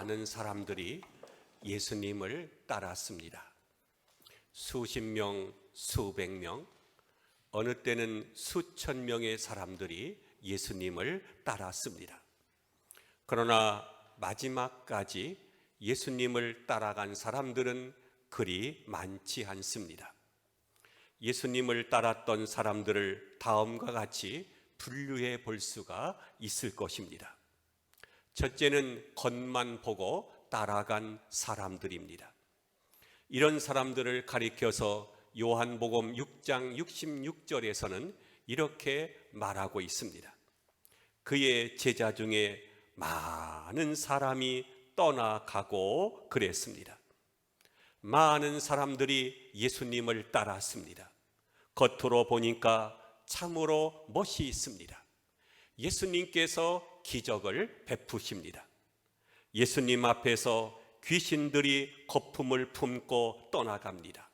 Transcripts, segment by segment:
많은 사람들이 예수님을 따랐습니다. 수십 명, 수백 명, 어느 때는 수천 명의 사람들이 예수님을 따랐습니다. 그러나 마지막까지 예수님을 따라간 사람들은 그리 많지 않습니다. 예수님을 따랐던 사람들을 다음과 같이 분류해 볼 수가 있을 것입니다. 첫째는 겉만 보고 따라간 사람들입니다. 이런 사람들을 가리켜서 요한복음 6장 66절에서는 이렇게 말하고 있습니다. 그의 제자 중에 많은 사람이 떠나가고 그랬습니다. 많은 사람들이 예수님을 따랐습니다. 겉으로 보니까 참으로 멋이 있습니다. 예수님께서 기적을 베푸십니다. 예수님 앞에서 귀신들이 거품을 품고 떠나갑니다.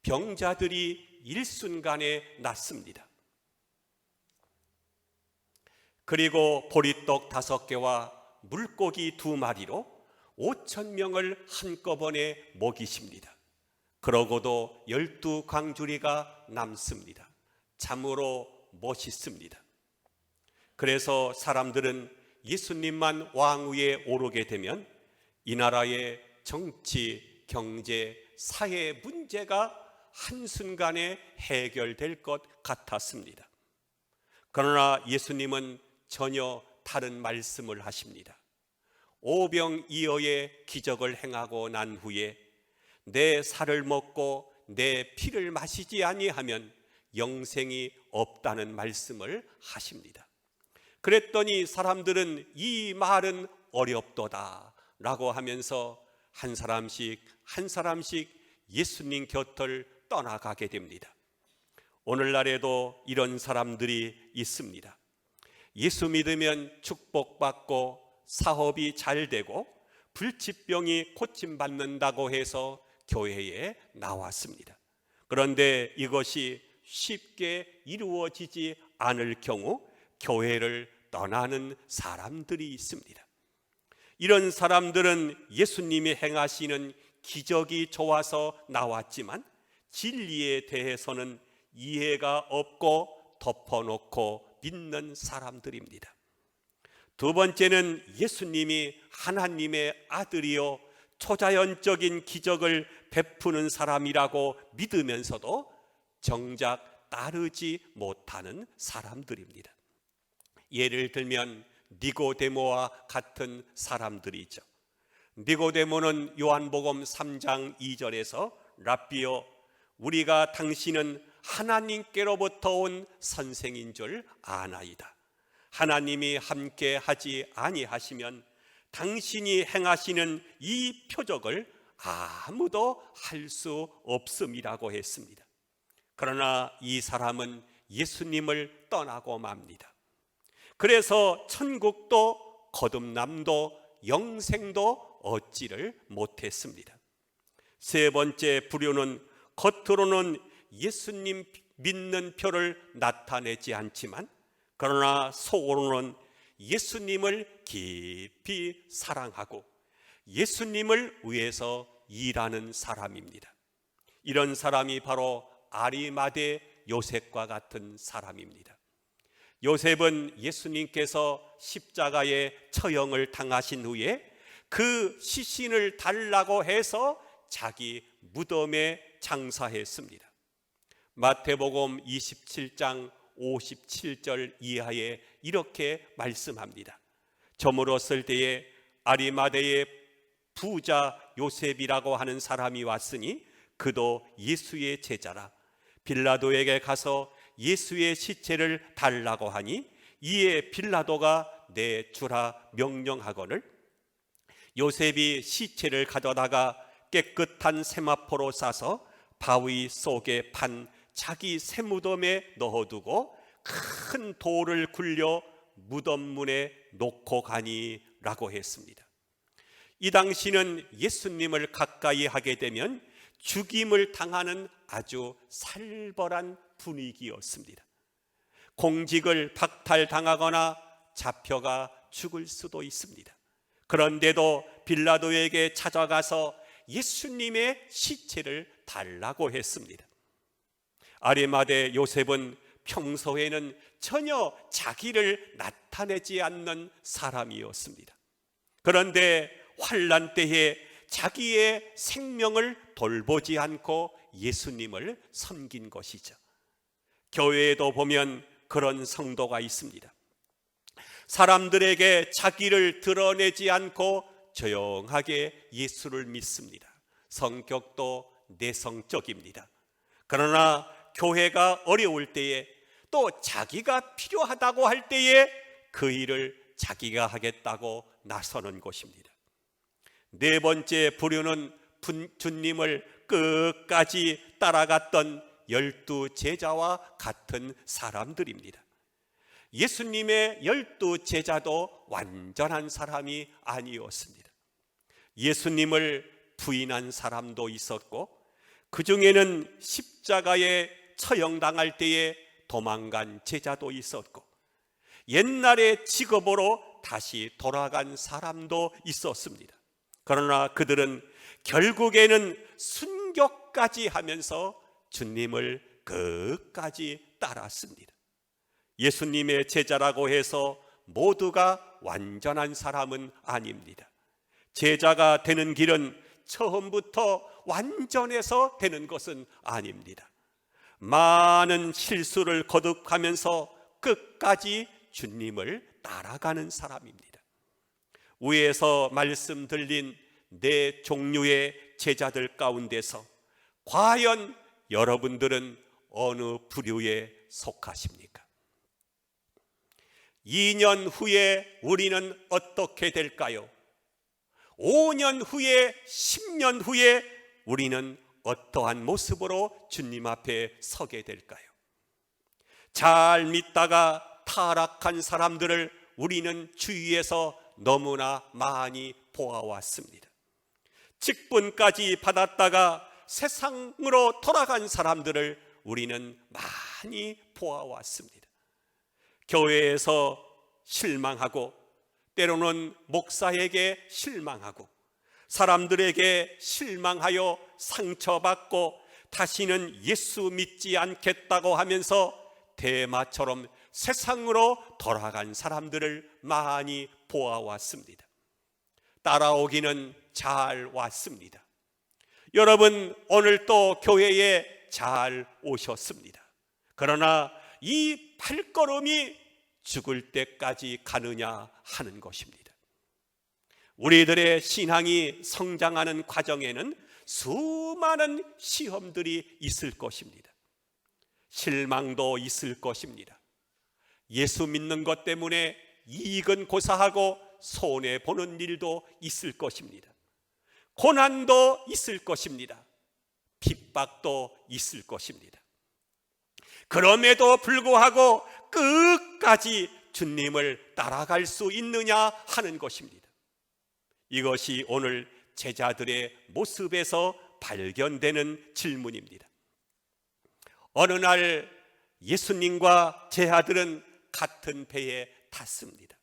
병자들이 일순간에 낫습니다. 그리고 보리떡 5개와 물고기 2마리로 5,000명을 한꺼번에 먹이십니다. 그러고도 12광주리가 남습니다. 참으로 멋있습니다. 그래서 사람들은 예수님만 왕위에 오르게 되면 이 나라의 정치, 경제, 사회 문제가 한순간에 해결될 것 같았습니다. 그러나 예수님은 전혀 다른 말씀을 하십니다. 오병이어의 기적을 행하고 난 후에 내 살을 먹고 내 피를 마시지 아니하면 영생이 없다는 말씀을 하십니다. 그랬더니 사람들은 이 말은 어렵도다 라고 하면서 한 사람씩 예수님 곁을 떠나가게 됩니다. 오늘날에도 이런 사람들이 있습니다. 예수 믿으면 축복받고 사업이 잘 되고 불치병이 고침받는다고 해서 교회에 나왔습니다. 그런데 이것이 쉽게 이루어지지 않을 경우 교회를 떠나는 사람들이 있습니다. 이런 사람들은 예수님이 행하시는 기적이 좋아서 나왔지만 진리에 대해서는 이해가 없고 덮어놓고 믿는 사람들입니다. 두 번째는 예수님이 하나님의 아들이요 초자연적인 기적을 베푸는 사람이라고 믿으면서도 정작 따르지 못하는 사람들입니다. 예를 들면 니고데모와 같은 사람들이죠. 니고데모는 요한복음 3장 2절에서 랍비여 우리가 당신은 하나님께로부터 온 선생인 줄 아나이다. 하나님이 함께 하지 아니하시면 당신이 행하시는 이 표적을 아무도 할 수 없음이라고 했습니다. 그러나 이 사람은 예수님을 떠나고 맙니다. 그래서 천국도 거듭남도 영생도 얻지를 못했습니다. 세 번째 부류는 겉으로는 예수님 믿는 표를 나타내지 않지만 그러나 속으로는 예수님을 깊이 사랑하고 예수님을 위해서 일하는 사람입니다. 이런 사람이 바로 아리마대 요셉과 같은 사람입니다. 요셉은 예수님께서 십자가에 처형을 당하신 후에 그 시신을 달라고 해서 자기 무덤에 장사했습니다. 마태복음 27장 57절 이하에 이렇게 말씀합니다. 저물었을 때에 아리마대의 부자 요셉이라고 하는 사람이 왔으니 그도 예수의 제자라. 빌라도에게 가서 예수의 시체를 달라고 하니 이에 빌라도가 내주라 명령하거늘 요셉이 시체를 가져다가 깨끗한 세마포로 싸서 바위 속에 판 자기 새무덤에 넣어두고 큰 돌을 굴려 무덤 문에 놓고 가니라고 했습니다. 이 당시는 예수님을 가까이 하게 되면 죽임을 당하는 아주 살벌한 분위기였습니다. 공직을 박탈당하거나 잡혀가 죽을 수도 있습니다. 그런데도 빌라도에게 찾아가서 예수님의 시체를 달라고 했습니다. 아리마대 요셉은 평소에는 전혀 자기를 나타내지 않는 사람이었습니다. 그런데 환난 때에 자기의 생명을 돌보지 않고 예수님을 섬긴 것이죠. 교회에도 보면 그런 성도가 있습니다. 사람들에게 자기를 드러내지 않고 조용하게 예수를 믿습니다. 성격도 내성적입니다. 그러나 교회가 어려울 때에, 또 자기가 필요하다고 할 때에 그 일을 자기가 하겠다고 나서는 것입니다. 네 번째 부류는 주님을 끝까지 따라갔던 12 제자와 같은 사람들입니다. 예수님의 12 제자도 완전한 사람이 아니었습니다. 예수님을 부인한 사람도 있었고, 그 중에는 십자가에 처형당할 때에 도망간 제자도 있었고, 옛날의 직업으로 다시 돌아간 사람도 있었습니다. 그러나 그들은 결국에는 순교까지 하면서 주님을 끝까지 따랐습니다. 예수님의 제자라고 해서 모두가 완전한 사람은 아닙니다. 제자가 되는 길은 처음부터 완전해서 되는 것은 아닙니다. 많은 실수를 거듭하면서 끝까지 주님을 따라가는 사람입니다. 위에서 말씀 들린 네 종류의 제자들 가운데서 과연 여러분들은 어느 부류에 속하십니까? 2년 후에 우리는 어떻게 될까요? 5년 후에, 10년 후에 우리는 어떠한 모습으로 주님 앞에 서게 될까요? 잘 믿다가 타락한 사람들을 우리는 주위에서 너무나 많이 보아왔습니다. 직분까지 받았다가 세상으로 돌아간 사람들을 우리는 많이 보아왔습니다. 교회에서 실망하고, 때로는 목사에게 실망하고, 사람들에게 실망하여 상처받고 다시는 예수 믿지 않겠다고 하면서 대마처럼 세상으로 돌아간 사람들을 많이 보아왔습니다. 따라오기는 잘 왔습니다. 여러분, 오늘 또 교회에 잘 오셨습니다. 그러나 이 발걸음이 죽을 때까지 가느냐 하는 것입니다. 우리들의 신앙이 성장하는 과정에는 수많은 시험들이 있을 것입니다. 실망도 있을 것입니다. 예수 믿는 것 때문에 이익은 고사하고 손해보는 일도 있을 것입니다. 고난도 있을 것입니다. 핍박도 있을 것입니다. 그럼에도 불구하고 끝까지 주님을 따라갈 수 있느냐 하는 것입니다. 이것이 오늘 제자들의 모습에서 발견되는 질문입니다. 어느 날 예수님과 제 아들은 같은 배에 탔습니다.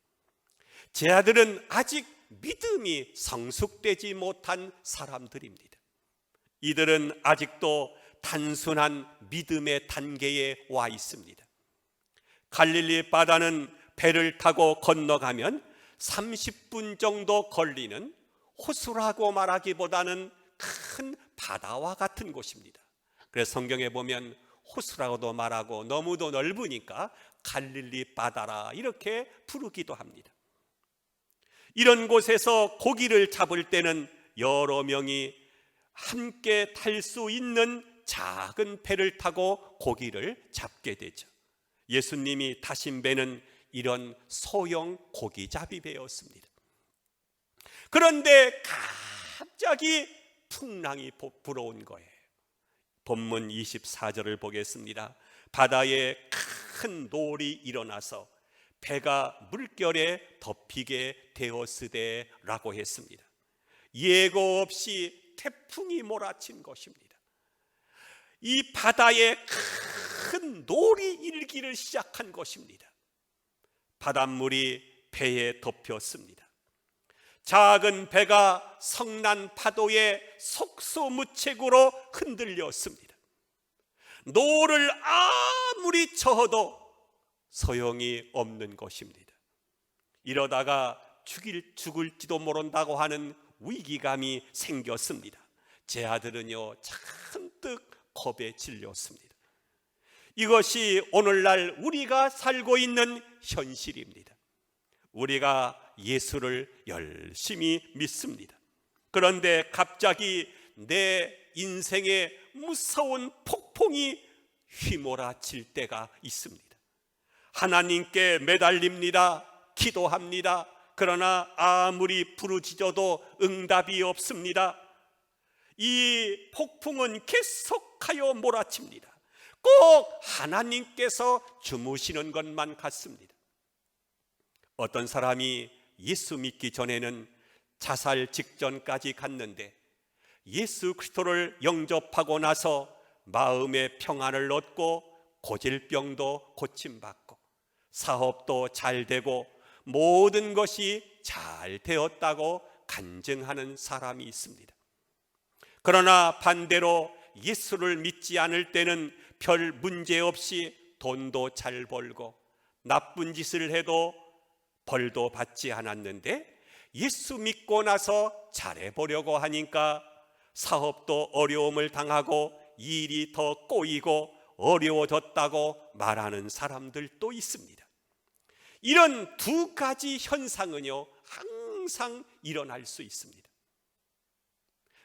제 아들은 아직 믿음이 성숙되지 못한 사람들입니다. 이들은 아직도 단순한 믿음의 단계에 와 있습니다. 갈릴리 바다는 배를 타고 건너가면 30분 정도 걸리는 호수라고 말하기보다는 큰 바다와 같은 곳입니다. 그래서 성경에 보면 호수라고도 말하고 너무도 넓으니까 갈릴리 바다라 이렇게 부르기도 합니다. 이런 곳에서 고기를 잡을 때는 여러 명이 함께 탈 수 있는 작은 배를 타고 고기를 잡게 되죠. 예수님이 타신 배는 이런 소형 고기잡이 배였습니다. 그런데 갑자기 풍랑이 불어온 거예요. 본문 24절을 보겠습니다. 바다에 큰 놀이 일어나서 배가 물결에 덮이게 되었으되 라고 했습니다. 예고 없이 태풍이 몰아친 것입니다. 이 바다에 큰 놀이 일기를 시작한 것입니다. 바닷물이 배에 덮였습니다. 작은 배가 성난 파도에 속수무책으로 흔들렸습니다. 노를 아무리 쳐도 소용이 없는 것입니다. 이러다가 죽을지도 모른다고 하는 위기감이 생겼습니다. 제 아들은요, 잔뜩 겁에 질렸습니다. 이것이 오늘날 우리가 살고 있는 현실입니다. 우리가 예수를 열심히 믿습니다. 그런데 갑자기 내 인생에 무서운 폭풍이 휘몰아칠 때가 있습니다. 하나님께 매달립니다. 기도합니다. 그러나 아무리 부르짖어도 응답이 없습니다. 이 폭풍은 계속하여 몰아칩니다. 꼭 하나님께서 주무시는 것만 같습니다. 어떤 사람이 예수 믿기 전에는 자살 직전까지 갔는데 예수 그리스도를 영접하고 나서 마음의 평안을 얻고 고질병도 고침받고 사업도 잘 되고 모든 것이 잘 되었다고 간증하는 사람이 있습니다. 그러나 반대로 예수를 믿지 않을 때는 별 문제 없이 돈도 잘 벌고 나쁜 짓을 해도 벌도 받지 않았는데 예수 믿고 나서 잘해보려고 하니까 사업도 어려움을 당하고 일이 더 꼬이고 어려워졌다고 말하는 사람들도 있습니다. 이런 두 가지 현상은요, 항상 일어날 수 있습니다.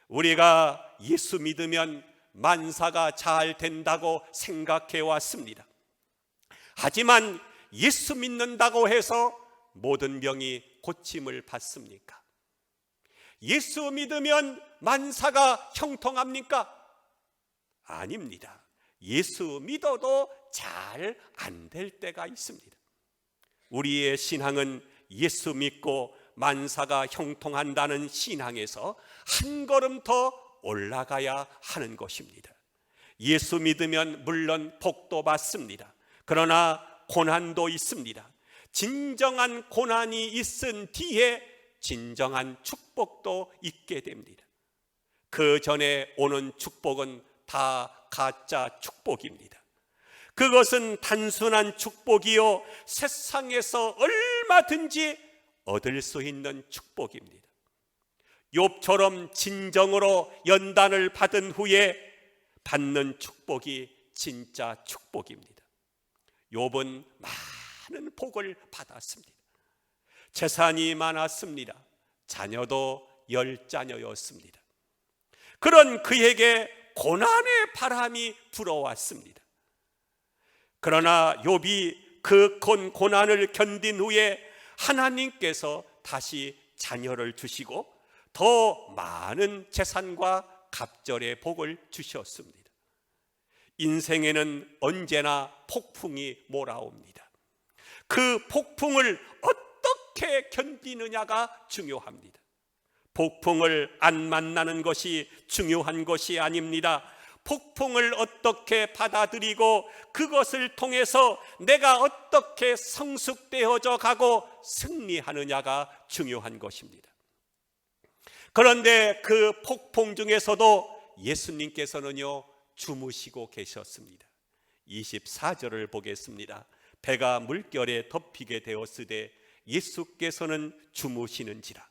우리가 예수 믿으면 만사가 잘 된다고 생각해 왔습니다. 하지만 예수 믿는다고 해서 모든 병이 고침을 받습니까? 예수 믿으면 만사가 형통합니까? 아닙니다. 예수 믿어도 잘 안 될 때가 있습니다. 우리의 신앙은 예수 믿고 만사가 형통한다는 신앙에서 한 걸음 더 올라가야 하는 것입니다. 예수 믿으면 물론 복도 받습니다. 그러나 고난도 있습니다. 진정한 고난이 있은 뒤에 진정한 축복도 있게 됩니다. 그 전에 오는 축복은 다 가짜 축복입니다. 그것은 단순한 축복이요, 세상에서 얼마든지 얻을 수 있는 축복입니다. 욥처럼 진정으로 연단을 받은 후에 받는 축복이 진짜 축복입니다. 욥은 많은 복을 받았습니다. 재산이 많았습니다. 자녀도 10자녀였습니다. 그런 그에게 고난의 바람이 불어왔습니다. 그러나 욥이 그 고난을 견딘 후에 하나님께서 다시 자녀를 주시고 더 많은 재산과 갑절의 복을 주셨습니다. 인생에는 언제나 폭풍이 몰아옵니다. 그 폭풍을 어떻게 견디느냐가 중요합니다. 폭풍을 안 만나는 것이 중요한 것이 아닙니다. 폭풍을 어떻게 받아들이고 그것을 통해서 내가 어떻게 성숙되어져 가고 승리하느냐가 중요한 것입니다. 그런데 그 폭풍 중에서도 예수님께서는요, 주무시고 계셨습니다. 24절을 보겠습니다. 배가 물결에 덮이게 되었으되 예수께서는 주무시는지라.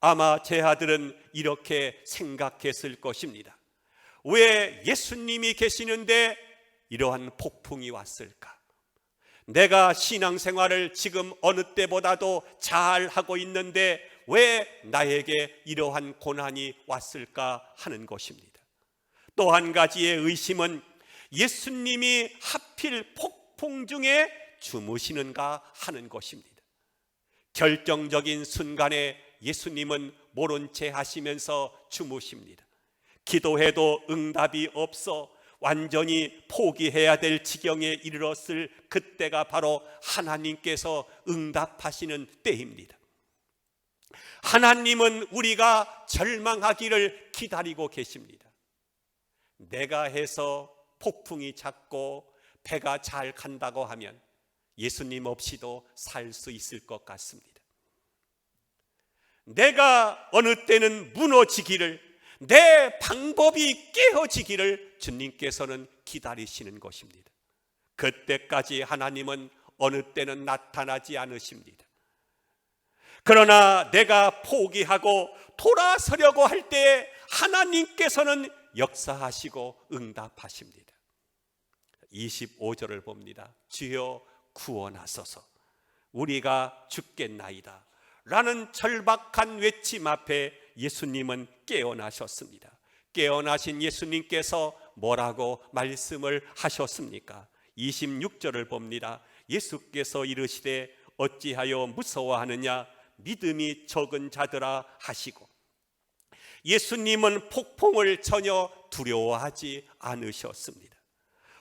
아마 제 아들은 이렇게 생각했을 것입니다. 왜 예수님이 계시는데 이러한 폭풍이 왔을까? 내가 신앙생활을 지금 어느 때보다도 잘 하고 있는데 왜 나에게 이러한 고난이 왔을까 하는 것입니다. 또 한 가지의 의심은 예수님이 하필 폭풍 중에 주무시는가 하는 것입니다. 결정적인 순간에 예수님은 모른 채 하시면서 주무십니다. 기도해도 응답이 없어 완전히 포기해야 될 지경에 이르렀을 그때가 바로 하나님께서 응답하시는 때입니다. 하나님은 우리가 절망하기를 기다리고 계십니다. 내가 해서 폭풍이 잦고 배가 잘 간다고 하면 예수님 없이도 살 수 있을 것 같습니다. 내가 어느 때는 무너지기를, 내 방법이 깨어지기를 주님께서는 기다리시는 것입니다. 그때까지 하나님은 어느 때는 나타나지 않으십니다. 그러나 내가 포기하고 돌아서려고 할 때에 하나님께서는 역사하시고 응답하십니다. 25절을 봅니다. 주여 구원하소서, 우리가 죽겠나이다 라는 절박한 외침 앞에 예수님은 깨어나셨습니다. 깨어나신 예수님께서 뭐라고 말씀을 하셨습니까? 26절을 봅니다. 예수께서 이르시되 어찌하여 무서워하느냐, 믿음이 적은 자들아 하시고, 예수님은 폭풍을 전혀 두려워하지 않으셨습니다.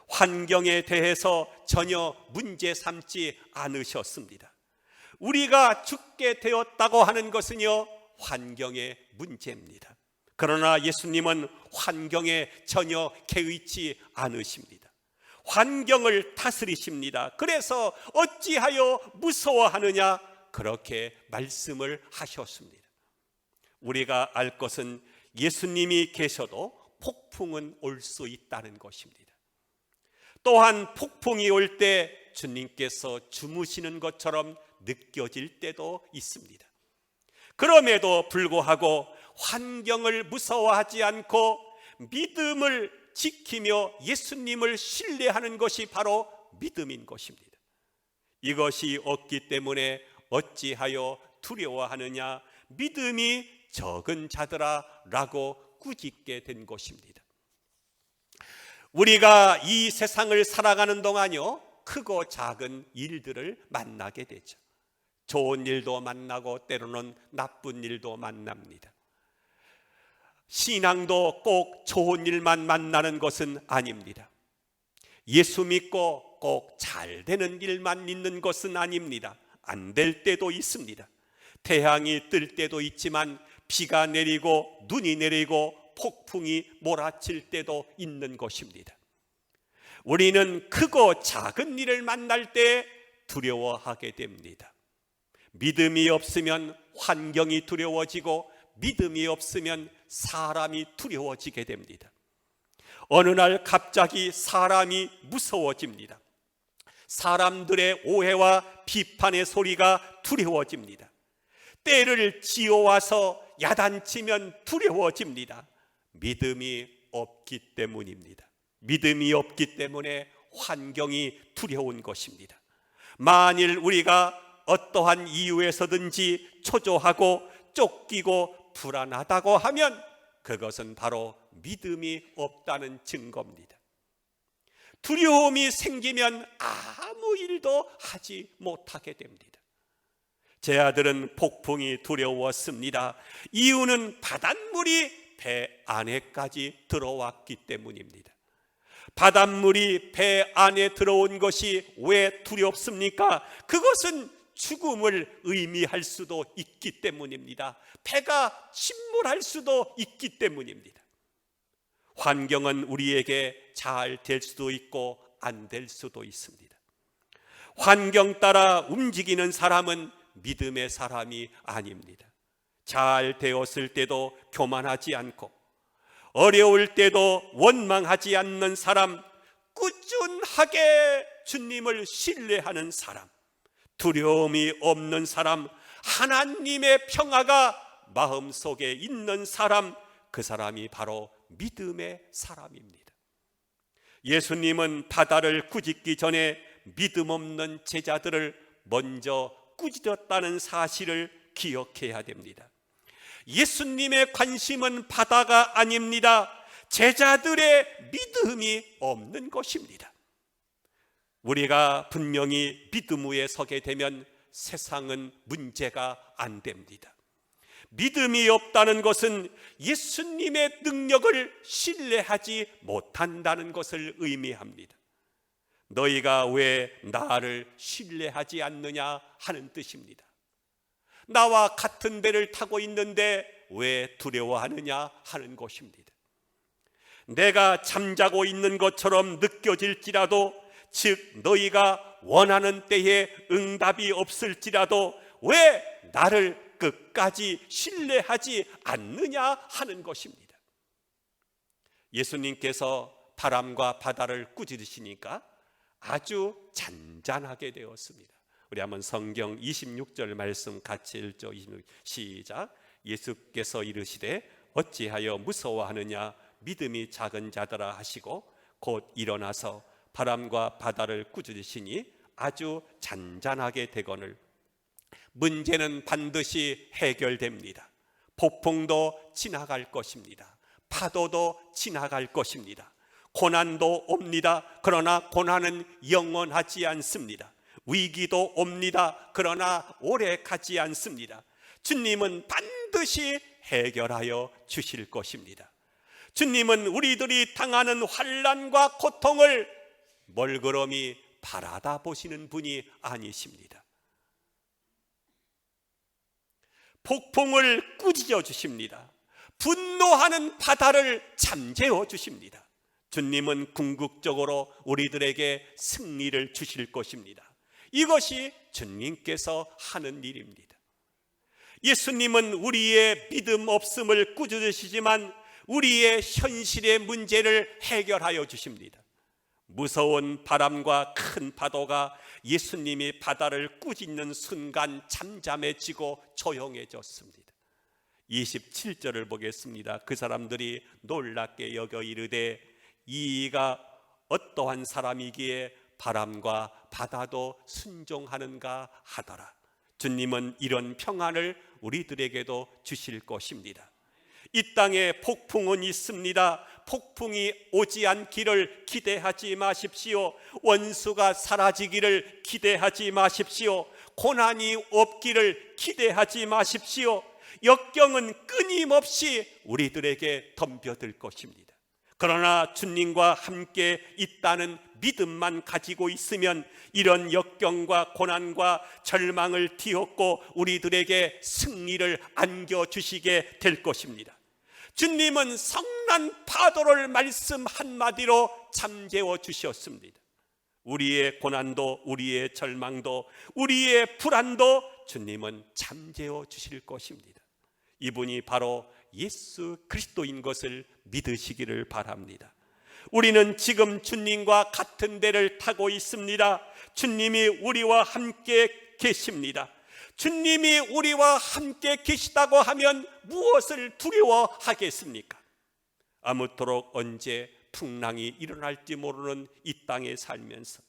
환경에 대해서 전혀 문제 삼지 않으셨습니다. 우리가 죽게 되었다고 하는 것은요, 환경의 문제입니다. 그러나 예수님은 환경에 전혀 개의치 않으십니다. 환경을 다스리십니다. 그래서 어찌하여 무서워하느냐, 그렇게 말씀을 하셨습니다. 우리가 알 것은 예수님이 계셔도 폭풍은 올 수 있다는 것입니다. 또한 폭풍이 올 때 주님께서 주무시는 것처럼 느껴질 때도 있습니다. 그럼에도 불구하고 환경을 무서워하지 않고 믿음을 지키며 예수님을 신뢰하는 것이 바로 믿음인 것입니다. 이것이 없기 때문에 어찌하여 두려워하느냐, 믿음이 적은 자들아 라고 꾸짖게 된 것입니다. 우리가 이 세상을 살아가는 동안요, 크고 작은 일들을 만나게 되죠. 좋은 일도 만나고 때로는 나쁜 일도 만납니다. 신앙도 꼭 좋은 일만 만나는 것은 아닙니다. 예수 믿고 꼭 잘 되는 일만 있는 것은 아닙니다. 안 될 때도 있습니다. 태양이 뜰 때도 있지만 비가 내리고 눈이 내리고 폭풍이 몰아칠 때도 있는 것입니다. 우리는 크고 작은 일을 만날 때 두려워하게 됩니다. 믿음이 없으면 환경이 두려워지고 믿음이 없으면 사람이 두려워지게 됩니다. 어느 날 갑자기 사람이 무서워집니다. 사람들의 오해와 비판의 소리가 두려워집니다. 때를 지어와서 야단치면 두려워집니다. 믿음이 없기 때문입니다. 믿음이 없기 때문에 환경이 두려운 것입니다. 만일 우리가 어떠한 이유에서든지 초조하고 쫓기고 불안하다고 하면 그것은 바로 믿음이 없다는 증거입니다. 두려움이 생기면 아무 일도 하지 못하게 됩니다. 제 아들은 폭풍이 두려웠습니다. 이유는 바닷물이 배 안에까지 들어왔기 때문입니다. 바닷물이 배 안에 들어온 것이 왜 두렵습니까? 그것은 죽음을 의미할 수도 있기 때문입니다. 배가 침몰할 수도 있기 때문입니다. 환경은 우리에게 잘 될 수도 있고 안 될 수도 있습니다. 환경 따라 움직이는 사람은 믿음의 사람이 아닙니다. 잘 되었을 때도 교만하지 않고 어려울 때도 원망하지 않는 사람, 꾸준하게 주님을 신뢰하는 사람, 두려움이 없는 사람, 하나님의 평화가 마음속에 있는 사람, 그 사람이 바로 믿음의 사람입니다. 예수님은 바다를 꾸짖기 전에 믿음 없는 제자들을 먼저 꾸짖었다는 사실을 기억해야 됩니다. 예수님의 관심은 바다가 아닙니다. 제자들의 믿음이 없는 것입니다. 우리가 분명히 믿음 위에 서게 되면 세상은 문제가 안 됩니다. 믿음이 없다는 것은 예수님의 능력을 신뢰하지 못한다는 것을 의미합니다. 너희가 왜 나를 신뢰하지 않느냐 하는 뜻입니다. 나와 같은 배를 타고 있는데 왜 두려워하느냐 하는 것입니다. 내가 잠자고 있는 것처럼 느껴질지라도, 즉 너희가 원하는 때에 응답이 없을지라도 왜 나를 끝까지 신뢰하지 않느냐 하는 것입니다. 예수님께서 바람과 바다를 꾸짖으시니까 아주 잔잔하게 되었습니다. 우리 한번 성경 26절 말씀 같이 읽죠. 26, 시작. 예수께서 이르시되 어찌하여 무서워하느냐 믿음이 작은 자들아 하시고 곧 일어나서 바람과 바다를 꾸짖으시니 아주 잔잔하게 되거늘. 문제는 반드시 해결됩니다. 폭풍도 지나갈 것입니다. 파도도 지나갈 것입니다. 고난도 옵니다. 그러나 고난은 영원하지 않습니다. 위기도 옵니다. 그러나 오래 가지 않습니다. 주님은 반드시 해결하여 주실 것입니다. 주님은 우리들이 당하는 환난과 고통을 멀거름히 바라다 보시는 분이 아니십니다. 폭풍을 꾸짖어 주십니다. 분노하는 바다를 잠재워 주십니다. 주님은 궁극적으로 우리들에게 승리를 주실 것입니다. 이것이 주님께서 하는 일입니다. 예수님은 우리의 믿음 없음을 꾸짖으시지만 우리의 현실의 문제를 해결하여 주십니다. 무서운 바람과 큰 파도가 예수님이 바다를 꾸짖는 순간 잠잠해지고 조용해졌습니다. 27절을 보겠습니다. 그 사람들이 놀랍게 여겨 이르되 이가 어떠한 사람이기에 바람과 바다도 순종하는가 하더라. 주님은 이런 평안을 우리들에게도 주실 것입니다. 이 땅에 폭풍은 있습니다. 폭풍이 오지 않기를 기대하지 마십시오. 원수가 사라지기를 기대하지 마십시오. 고난이 없기를 기대하지 마십시오. 역경은 끊임없이 우리들에게 덤벼들 것입니다. 그러나 주님과 함께 있다는 믿음만 가지고 있으면 이런 역경과 고난과 절망을 뒤엎고 우리들에게 승리를 안겨주시게 될 것입니다. 주님은 성난 파도를 말씀 한마디로 잠재워 주셨습니다. 우리의 고난도, 우리의 절망도, 우리의 불안도 주님은 잠재워 주실 것입니다. 이분이 바로 예수 그리스도인 것을 믿으시기를 바랍니다. 우리는 지금 주님과 같은 데를 타고 있습니다. 주님이 우리와 함께 계십니다. 주님이 우리와 함께 계시다고 하면 무엇을 두려워하겠습니까? 아무쪼록 언제 풍랑이 일어날지 모르는 이 땅에 살면서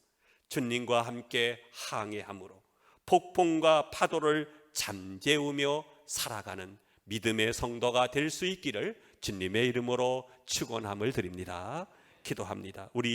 주님과 함께 항해함으로 폭풍과 파도를 잠재우며 살아가는 믿음의 성도가 될 수 있기를 주님의 이름으로 축원함을 드립니다. 기도합니다. 우리